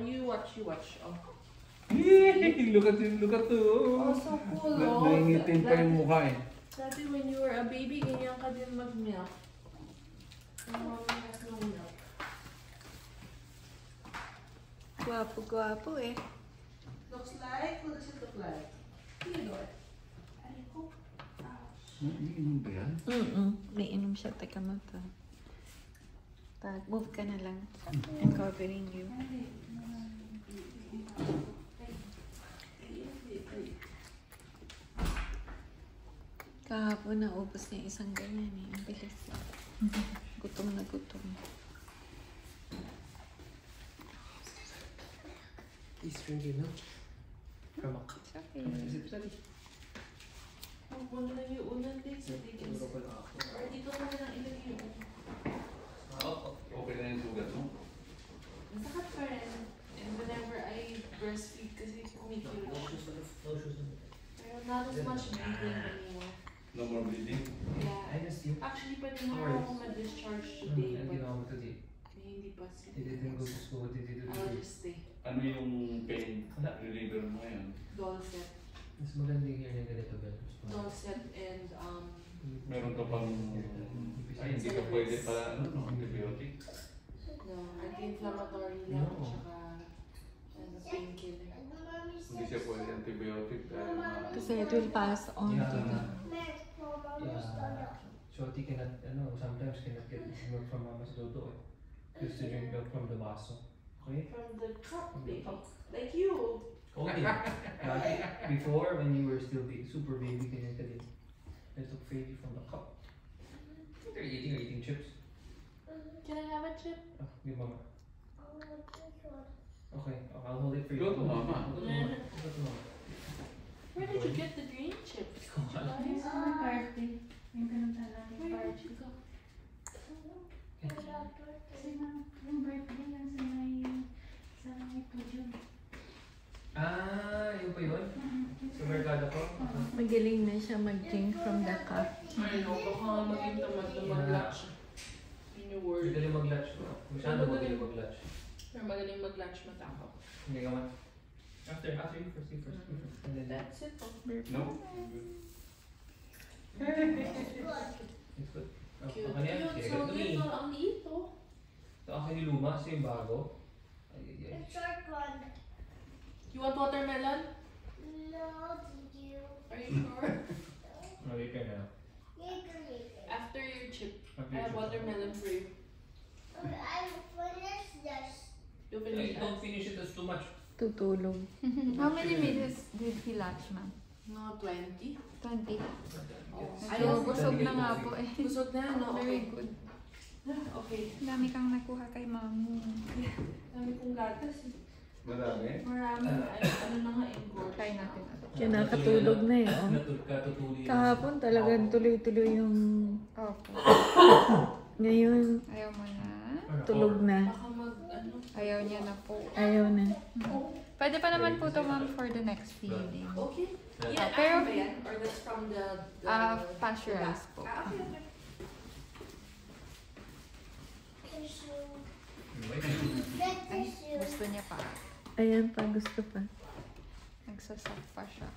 You watch. Oh. Look at to. Oh, so cool, oh. Naingitin pa yung mukha eh. Dati when you were a baby, ganyan ka din mag-milk. Your mommy has no milk. Gwapo eh. Looks like? What does it look like? Theodore. Aliko. Iinom ba yan? May inom siya. Teka mo to. Move ka na lang. I'm covering you. Kahapon naubos niya isang ganyan eh. Ang bilis. Gutom na gutom. He's drinking milk from a cup. It's okay. Huwag mo na lang yung ulan din sa tigas. Or dito mo na lang ilagay yung ulan. Okay na yung sugat mo? Masakit pa rin. And whenever I breastfeed kasi kumikilo siya. Pero not as much bleeding anymore. No more bleeding? Yeah. I missed you. Actually, pwede na ako ma-discharge today. But hindi pa He sila. didn't go to school. What did he do I'll today? just stay. Ano yung pain reliever mo ngayon? Dolcet. Mas maganda yung hearing ganito, Ben. Dolcet and Meron ka pang... Ay, hindi ka pwede pa antibiotic? no, anti-inflammatory lang tsaka painkiller. Hindi siya pwede antibiotic dahil Kasi it will pass on to the... Yeah. Shorty cannot, sometimes cannot get milk from mama's dodo eh. Used to drink milk from the vaso. Okay? From the cup, baby. Like you. Okay. Before, when you were still super baby, ganyan ka din. I took Freddy from the cup. Are you eating chips? Can I have a chip? Oh, give mama. Okay, I'll hold it for you. Go to mama. Go to mama. Go to mama. Where did you get the green chips? Did you buy Yes, it? my birthday. Yung pinunta namin Where did party. you go? Kasi yung birthday lang sa may pujo. Ah, yun pa yun? Sa Mercado ko? Magaling na siya mag-drink from the cup. I know, baka maging tamad na mag-lunch. Yun yung word. Magaling mag-lunch. Masyado magaling mag-lunch. Pero magaling mag-lunch matakaw. Hindi ka man. After you first. And then That's it. Oh. No? it's good. Cute. Ako niya, Cute. So, dito ang liito. Ito ako yung luma, ito yung bago. Ay. You want watermelon? No, did you? Are you sure? Mali ka na. After your chip, After I have your chip. watermelon for you. I finished this. You finish Ay, don't finish it, that's too much. Tutulog. How many minutes did he latch, ma'am? No, 20. 20. Oh. Ayaw, busog na nga po eh. Busog na, no? Very Okay. good. Okay. Dami kang nakuha kay mami. Dami kong gatas. Marami? Marami. Ano na nga, engorge. Try natin. Kaya nakatulog na eh. Oh. Katutuli. Kahapon talagang tuloy-tuloy yung... Opo. Ngayon, Ayaw mo na. tulog na. Baka ano. Ayaw niya na po. Ayaw na. Pwede pa naman po ito, ma'am, for the next feeding. Okay. Yeah, Pero- pero, ba yan? Or that's from the Pasteurized po. Okay. Ay, gusto niya pa. Ayan pa, gusto pa. Nagsasap pa siya.